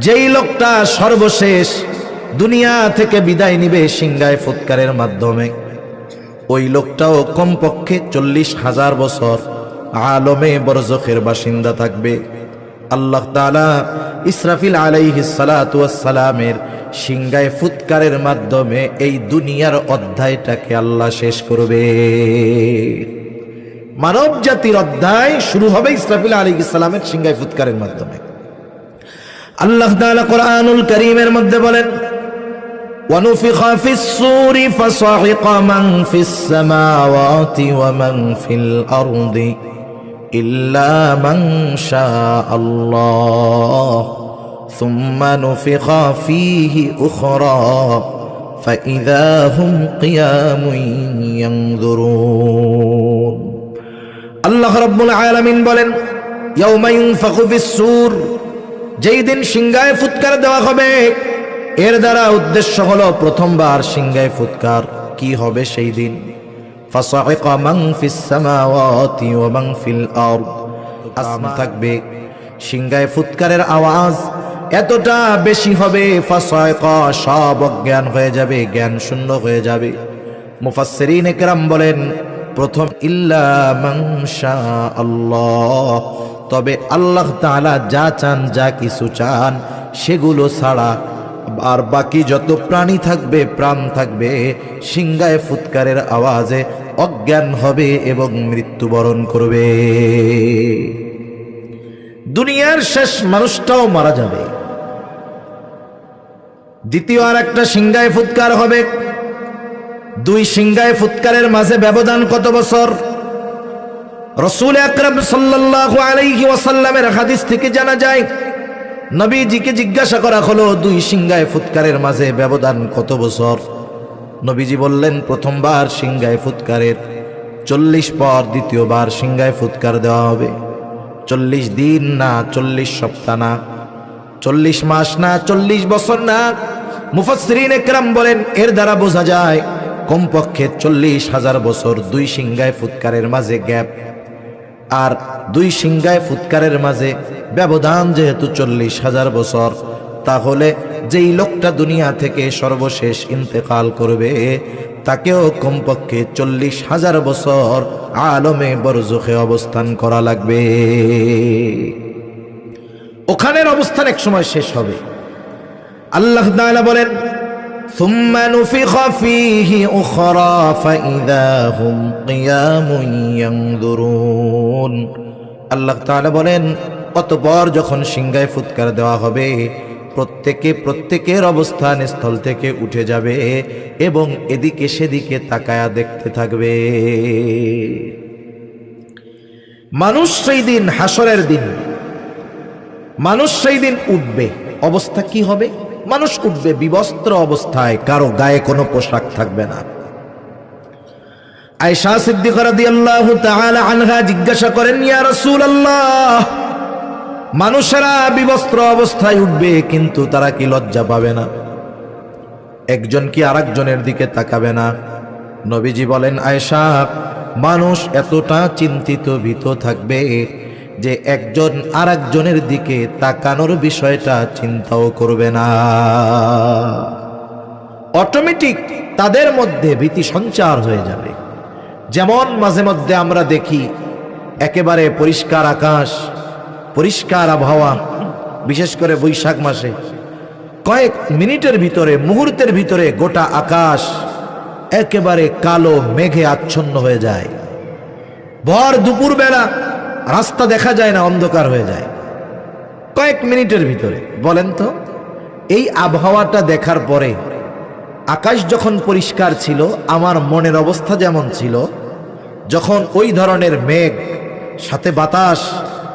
যেই লোকটা সর্বশেষ দুনিয়া থেকে বিদায় নিবে সিংহায় ফুৎকারের মাধ্যমে, ওই লোকটাও কমপক্ষে 40,000 বছর আলমে বরজখের বাসিন্দা থাকবে। আল্লাহ তাআলা ইসরাফিল আলাইহিস সালাতু ওয়াস সালামের সিংহায় ফুৎকারের মাধ্যমে এই দুনিয়ার অধ্যায়টাকে আল্লাহ শেষ করবে। মানব জাতির অধ্যায় শুরু হবে ইসরাফিল আলাইহিস সালামের সিংহায় ফুৎকারের মাধ্যমে। আল্লাহ তাআলা কোরআনুল কারীমের মধ্যে বলেন, وَنُفِخَ فِي الصُّورِ فَصَعِقَ مَنْ فِي السَّمَاوَاتِ وَمَنْ فِي الْأَرْضِ إِلَّا مَنْ شَاءَ اللَّهُ ثُمَّ نُفِخَ فِيهِ أُخْرَى فَإِذَا هُمْ قِيَامٌ يَنْظُرُونَ। আল্লাহ রাব্বুল আলামিন বলেন, ইয়াউমা ইউনফাখু ফিস-সূর, যেই দিন সিংহায় ফুৎকার দেওয়া হবে, এর দ্বারা উদ্দেশ্য হলো প্রথমবার সিংহায় ফুৎকার কি হবে সেই দিন। ফাসাইকা মান ফিস সামাওয়াতি ওয়া মান ফিল আরদ, আসমান থাকবে, সিংহায় ফুৎকারের আওয়াজ এতটা বেশি হবে, ফাসাইকা সব অজ্ঞান হয়ে যাবে, জ্ঞান শূন্য হয়ে যাবে। মুফাসসিরিন ইকরাম বলেন, প্রথম ইল্লা মান শাআল্লাহ, তবে আল্লাহ তাআলা যা চান, যা কিছু চান সেগুলো ছাড়া আর বাকি যত প্রাণী থাকবে, প্রাণ থাকবে, সিংহায় ফুৎকারের আওয়াজে অজ্ঞান হবে এবং মৃত্যুবরণ করবে। দুনিয়ার শেষ মানুষটাও মারা যাবে। দ্বিতীয় আর একটা সিংহায় ফুৎকার হবে। দুই সিংহায় ফুৎকারের মাঝে ব্যবধান কত বছর? রাসূল আকরাম সাল্লাল্লাহু আলাইহি ওয়াসাল্লামের হাদিস থেকে জানা যায়, নবীজিকে জিজ্ঞাসা করা হলো, দুই সিংহায় ফুৎকারের মাঝে ব্যবধান কত বছর? নবীজি বললেন, প্রথমবার সিংহায় ফুৎকারের 40 পর দ্বিতীয়বার সিংহায় ফুৎকার দেওয়া হবে। 40 দিন না, 40 সপ্তাহ না, 40 মাস না, 40 বছর না। মুফাসসিরিন ইকরাম বলেন, এর দ্বারা বোঝা যায় কমপক্ষে 40,000 বছর দুই সিংহায় ফুৎকারের মাঝে গ্যাপ। আর দুই সিংহায় ফুৎকারের মাঝে ব্যবধান যেহেতু 40,000 বছর, তাহলে যেই লোকটা দুনিয়া থেকে সর্বশেষ ইন্তেকাল করবে তাকেও কমপক্ষে 40,000 বছর আলমে বরজখে অবস্থান করা লাগবে। ওখানের অবস্থান এক সময় শেষ হবে। আল্লাহ তাআলা বলেন, ثُمَّ نُفِخَ فِيهِ أُخْرَى فَإِذَا هُمْ قِيَامٌ يَنْظُرُونَ। আল্লাহ তাআলা বলেন, অতঃপর যখন সিংহায় ফুৎকার দেওয়া হবে, প্রত্যেকের অবস্থান স্থল থেকে উঠে যাবে এবং এদিকে সেদিকে তাকায়া দেখতে থাকবে। মানুষ সেই দিন, হাসরের দিন, মানুষ সেই দিন উঠবে। অবস্থা কি হবে? মানুষ উঠবে বিবস্ত্র অবস্থায়, কারো গায়ে কোনো পোশাক থাকবে না। আয়েশা সিদ্দিকা রাদিয়াল্লাহু তাআলা আনহা জিজ্ঞাসা করেন, ইয়া রাসূলুল্লাহ, মানুষেরা বিবস্ত্র অবস্থায় উঠবে, কিন্তু তারা কি লজ্জা পাবে না? একজন কি আরেকজনের দিকে তাকাবে না? নবীজি বলেন, আয়েশা, মানুষ এতটা চিন্তিত ভীত থাকবে যে একজন আরেকজনের দিকে তাকানোর বিষয়টা চিন্তাও করবে না। অটোমেটিক তাদের মধ্যে ভীতি সঞ্চার হয়ে যাবে। যেমন মাঝে মধ্যে আমরা দেখি একেবারে পরিষ্কার আকাশ, পরিষ্কার আবহাওয়া, বিশেষ করে বৈশাখ মাসে কয়েক মিনিটের ভিতরে, মুহূর্তের ভিতরে গোটা আকাশ একেবারে কালো মেঘে আচ্ছন্ন হয়ে যায়। ভর দুপুর বেলা রাস্তা দেখা যায় না, অন্ধকার হয়ে যায় কয়েক মিনিটের ভিতরে। বলেন তো, এই আবহাওয়াটা দেখার পরে আকাশ যখন পরিষ্কার ছিল, আমার মনের অবস্থা যেমন ছিল, যখন ওই ধরনের মেঘ সাথে বাতাস,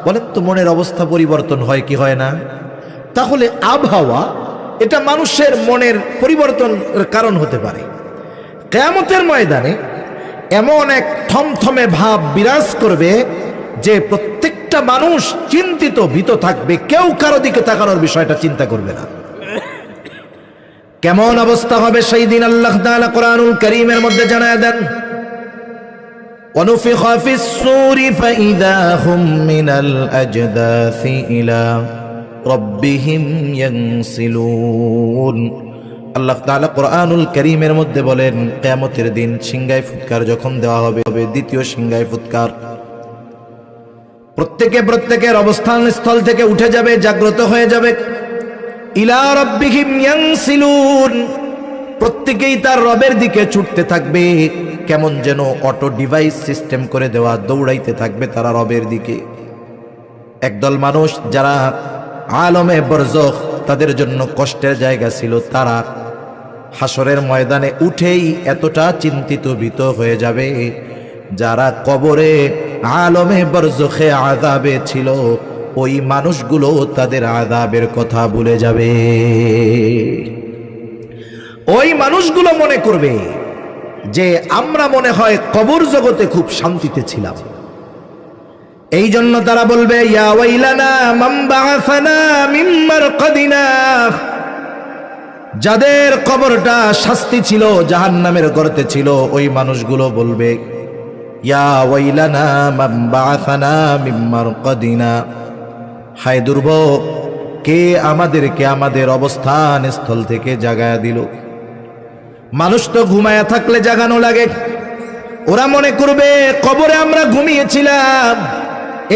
বলেন তো মনের অবস্থা পরিবর্তন হয় কি হয় না? তাহলে আবহাওয়া এটা মানুষের মনের পরিবর্তনের কারণ হতে পারে। কিয়ামতের ময়দানে এমন এক থমথমে ভাব বিরাজ করবে যে প্রত্যেকটা মানুষ চিন্তিত ভীত থাকবে, কেউ কারো দিকে তাকানোর বিষয়টা চিন্তা করবে না। কেমন অবস্থা হবে সেই দিন আল্লাহ তাআলা কোরআনুল কারীমের মধ্যে জানায় দেন, وَنُفِخَ فِي الصُّورِ فَإِذَا هُمْ مِنَ الْأَجْدَاثِ إِلَى রব্বিহিম ইয়ানসিলুন। আল্লাহ তাআলা কোরআনুল কারীমের মধ্যে বলেন, কিয়ামতের দিন সিংহায় ফুৎকার যখন দেওয়া হবে, দ্বিতীয় সিংহায় ফুৎকার, প্রত্যেকের অবস্থান স্থল থেকে উঠে যাবে, জাগ্রত হয়ে যাবে। ইলা রাব্বিহিম ইয়ানসিলুন, প্রত্যেকেই তার রবের দিকে ছুটতে থাকবে। কেমন যেন অটো ডিভাইস সিস্টেম করে দেওয়া, দৌড়াইতে থাকবে তারা রবের দিকে। একদল মানুষ যারা আলমে বরজখ, তাদের জন্য কষ্টের জায়গা ছিল, তারা হাসরের ময়দানে উঠেই এতটা চিন্তিত ভীত হয়ে যাবে, যারা কবরে আলমে বরজখে আযাবে ছিল, ওই মানুষগুলো তাদের আযাবের কথা ভুলে যাবে। ওই মানুষগুলো মনে করবে যে আমরা মনে হয় কবর জগতে খুব শান্তিতে ছিলাম। এই জন্য তারা বলবে, ইয়া ওয়াইলানা মান বাআসানা মিন মারকাদিনা। যাদের কবরটা শাস্তি ছিল, জাহান্নামের গর্তে ছিল, ওই মানুষগুলো বলবে, ইয়া ওয়াইলানা মান বাআসানা মিন মারকাদিনা। হায় দুর্ভোগ, কে আমাদেরকে আমাদের অবস্থান স্থল থেকে জাগায়া দিল। মানুষ তো ঘুমায়া থাকলে জাগানো লাগে। ওরা মনে করবে কবরে আমরা ঘুমিয়েছিলাম,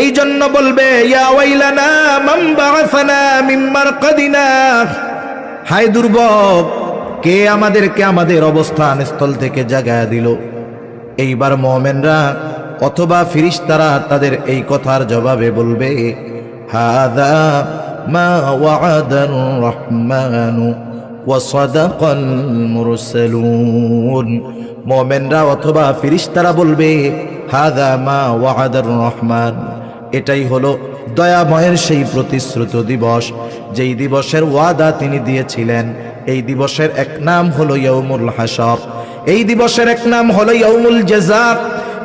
এই জন্য বলবে, ইয়া ওয়াইলানা মান বাআসানা মিন মারকাদিনা। হায় দুর্ভোগ, কে আমাদেরকে আমাদের অবস্থান স্থল থেকে জাগায়া দিল। এইবার মুমিনরা অথবা ফেরেশতারা তাদের এই কথার জবাবে বলবে, হাযা মা ওয়া'আদার রহমানু ওয়া সাদাকাল মুরসালুন। মুমিনরা অথবা ফেরেশতারা বলবে, হাযা মা ওয়া'আদার রহমান, এটাই হলো দয়াময়ের সেই প্রতিশ্রুত দিবস, যেই দিবসের ওয়াদা তিনি দিয়েছিলেন। এই দিবসের এক নাম হলো ইয়াউমুল হাসর, এই দিবসের এক নাম হলো ইয়াউমুল জাযা,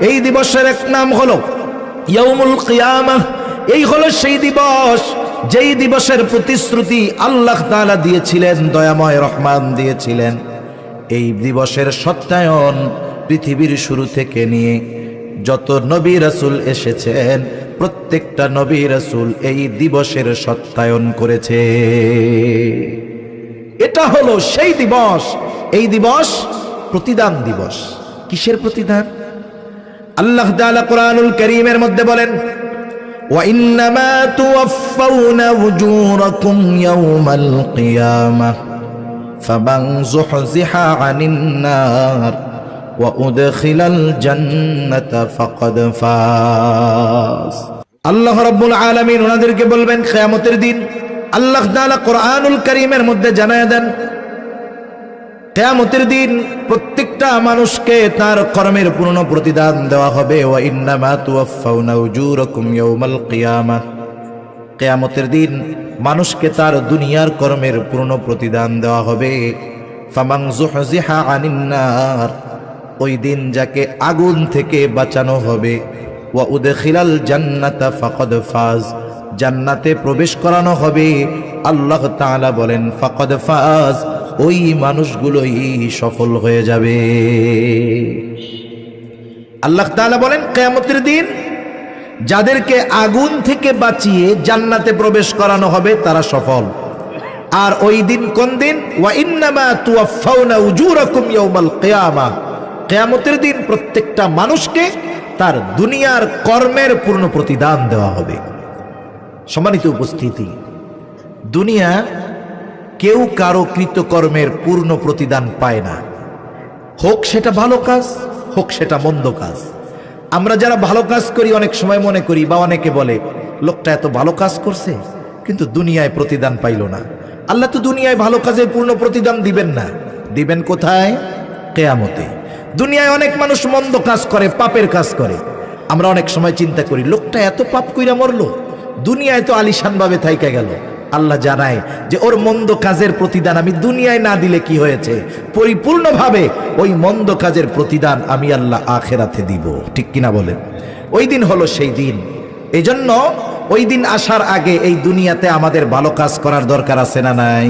এই দিবসের এক নাম হলো ইয়াউমুল কিয়ামাহ। এই হলো সেই দিবস, যেই দিবসের প্রতিশ্রুতি আল্লাহ তাআলা দিয়েছিলেন, দয়াময় রহমান দিয়েছিলেন। এই দিবসের সত্যায়ন পৃথিবীর শুরু থেকে নিয়ে যত নবী রাসূল এসেছেন, প্রত্যেকটা নবী রাসূল এই দিবসের সত্যায়ন করেছে। এটা হলো সেই দিবস। এই দিবস প্রতিদান দিবস। কিসের প্রতিদান? আল্লাহ তাআলা কোরআনুল কারীমের মধ্যে বলেন, ওয়া ইন্নামা তুওয়াফাউনা উজুরাকুম ইয়াওমাল কিয়ামাহ ফামান যুহজিহা আনিন নার ওয়া উদখিলাল জান্নাতা ফাকাদ ফাজ। আল্লাহ রাব্বুল আলামিন ওনাদেরকে বলবেন কিয়ামতের দিন। আল্লাহ তাআলা কোরআনুল কারীমের মধ্যে জানায় দেন, কিয়ামতের দিন প্রত্যেকটা মানুষকে তার কর্মের পূর্ণ প্রতিদান দেওয়া হবে। ওয়া ইন্নামা তুওয়াফাউনা উজুরাকুম ইয়াওমাল কিয়ামাহ, কিয়ামতের দিন মানুষকে তার দুনিয়ার কর্মের পূর্ণ প্রতিদান দেওয়া হবে। ফামান যুহজিহা আনিন নার, ওই দিন যাকে আগুন থেকে বাঁচানো হবে। ওয়া উদখিলাল জান্নাতা ফাকাদ ফাজ, জান্নাতে প্রবেশ করানো হবে। আল্লাহ তাআলা বলেন, ফাকাদ ফাজ, ওই মানুষগুলোই সফল হয়ে যাবে। আল্লাহ তাআলা বলেন, কিয়ামতের দিন যাদেরকে আগুন থেকে বাঁচিয়ে জান্নাতে প্রবেশ করানো হবে তারা সফল। আর ওই দিন কোন দিন? ওয়া ইন্নামা তুওয়াফাউনা উজুরাকুম ইয়াওমাল কিয়ামাহ, কিয়ামতের দিন প্রত্যেকটা মানুষকে তার দুনিয়ার কর্মের পূর্ণ প্রতিদান দেওয়া হবে। সম্মানিত উপস্থিতি, দুনিয়া কেউ কারো কৃতকর্মের পূর্ণ প্রতিদান পায় না, হোক সেটা ভালো কাজ, হোক সেটা মন্দ কাজ। আমরা যারা ভালো কাজ করি অনেক সময় মনে করি বা অনেকে বলে, লোকটা এত ভালো কাজ করছে কিন্তু দুনিয়ায় প্রতিদান পাইল না। আল্লাহ তো দুনিয়ায় ভালো কাজের পূর্ণ প্রতিদান দিবেন না, দিবেন কোথায়? কিয়ামতে। দুনিয়ায় অনেক মানুষ মন্দ কাজ করে, পাপের কাজ করে। আমরা অনেক সময় চিন্তা করি, লোকটা এত পাপ কইরা মরলো, দুনিয়ায় তো আলিশান ভাবে থাইকা গেল। আল্লাহ জানায় যে ওর মন্দ কাজের প্রতিদান আমি দুনিয়ায় না দিলে কি হয়েছে, পরিপূর্ণভাবে ওই মন্দ কাজের প্রতিদান আমি আল্লাহ আখিরাতে দিব। ঠিক কিনা বলেন? ওই দিন হলো সেই দিন। এই জন্য ওই দিন আসার আগে এই দুনিয়াতে আমাদের ভালো কাজ করার দরকার আছে না নাই?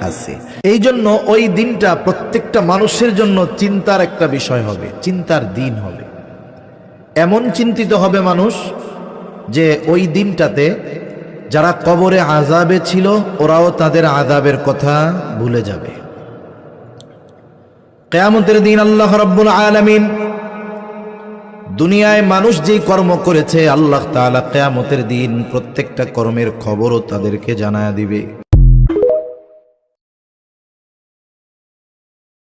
আছে। এই জন্য ওই দিনটা প্রত্যেকটা মানুষের জন্য চিন্তার একটা বিষয় হবে, চিন্তার দিন হবে। এমন চিন্তিত হবে মানুষ যে ওই দিনটাতে যারা কবরে আযাবে ছিল ওরাও তাদের আযাবের কথা ভুলে যাবে। কিয়ামতের দিন আল্লাহ রাব্বুল আলামিন দুনিয়ায় মানুষ যেই কর্ম করেছে আল্লাহ তাআলা কিয়ামতের দিন প্রত্যেকটা কর্মের খবরও তাদেরকে জানায়া দিবে।